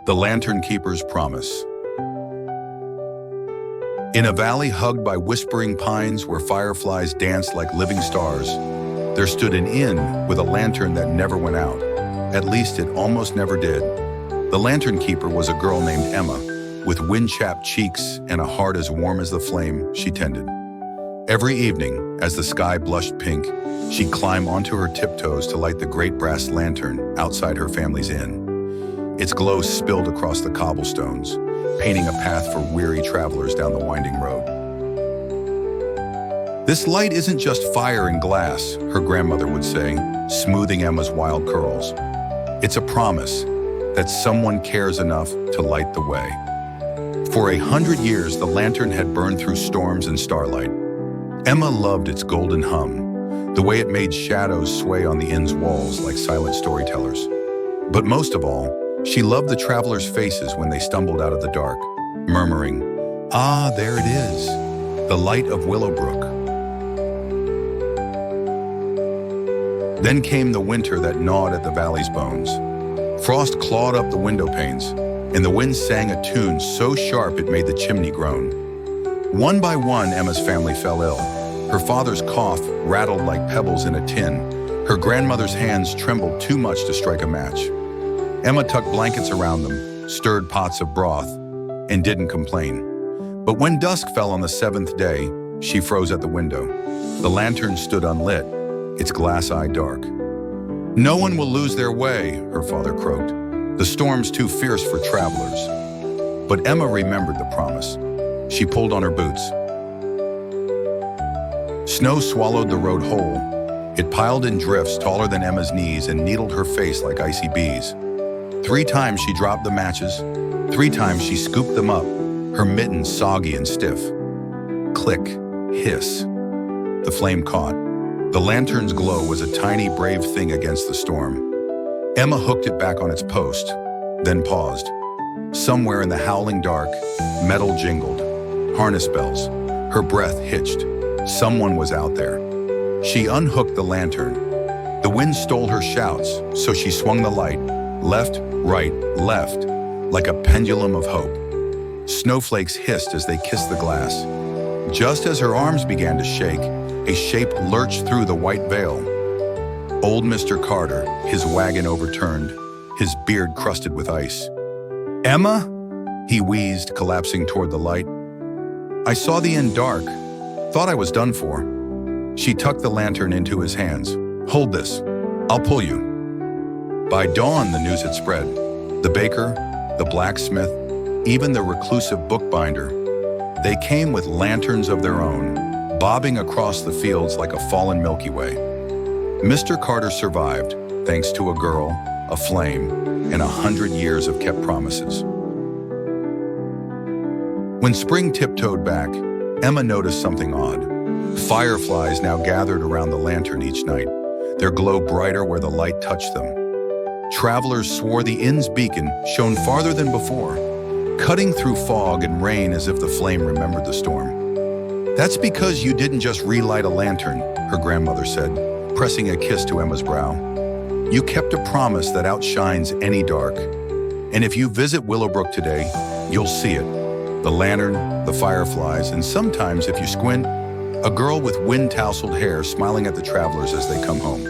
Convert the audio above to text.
The Lantern Keeper's Promise. In a valley hugged by whispering pines where fireflies danced like living stars, there stood an inn with a lantern that never went out. At least it almost never did. The Lantern Keeper was a girl named Emma, with wind-chapped cheeks and a heart as warm as the flame she tended. Every evening, as the sky blushed pink, she'd climb onto her tiptoes to light the great brass lantern outside her family's inn. Its glow spilled across the cobblestones, painting a path for weary travelers down the winding road. "This light isn't just fire and glass," her grandmother would say, smoothing Emma's wild curls. "It's a promise that someone cares enough to light the way." For 100 years, the lantern had burned through storms and starlight. Emma loved its golden hum, the way it made shadows sway on the inn's walls like silent storytellers. But most of all, she loved the travelers' faces when they stumbled out of the dark, murmuring, "Ah, there it is, the light of Willowbrook." Then came the winter that gnawed at the valley's bones. Frost clawed up the window panes, and the wind sang a tune so sharp it made the chimney groan. One by one, Emma's family fell ill. Her father's cough rattled like pebbles in a tin. Her grandmother's hands trembled too much to strike a match. Emma tucked blankets around them, stirred pots of broth, and didn't complain. But when dusk fell on the 7th day, she froze at the window. The lantern stood unlit, its glass eye dark. "No one will lose their way," her father croaked. "The storm's too fierce for travelers." But Emma remembered the promise. She pulled on her boots. Snow swallowed the road whole. It piled in drifts taller than Emma's knees and needled her face like icy bees. 3 times she dropped the matches. 3 times she scooped them up, her mittens soggy and stiff. Click, hiss. The flame caught. The lantern's glow was a tiny, brave thing against the storm. Emma hooked it back on its post, then paused. Somewhere in the howling dark, metal jingled. Harness bells. Her breath hitched. Someone was out there. She unhooked the lantern. The wind stole her shouts, so she swung the light, left, right, left, like a pendulum of hope. Snowflakes hissed as they kissed the glass. Just as her arms began to shake, a shape lurched through the white veil. Old Mr. Carter, his wagon overturned, his beard crusted with ice. "Emma?" he wheezed, collapsing toward the light. "I saw the inn dark. Thought I was done for." She tucked the lantern into his hands. "Hold this. I'll pull you." By dawn, the news had spread. The baker, the blacksmith, even the reclusive bookbinder. They came with lanterns of their own, bobbing across the fields like a fallen Milky Way. Mr. Carter survived, thanks to a girl, a flame, and 100 years of kept promises. When spring tiptoed back, Emma noticed something odd. Fireflies now gathered around the lantern each night, their glow brighter where the light touched them. Travelers swore the inn's beacon shone farther than before, cutting through fog and rain as if the flame remembered the storm. "That's because you didn't just relight a lantern," her grandmother said, pressing a kiss to Emma's brow. "You kept a promise that outshines any dark. And if you visit Willowbrook today, you'll see it. The lantern, the fireflies, and sometimes, if you squint, a girl with wind-tousled hair smiling at the travelers as they come home."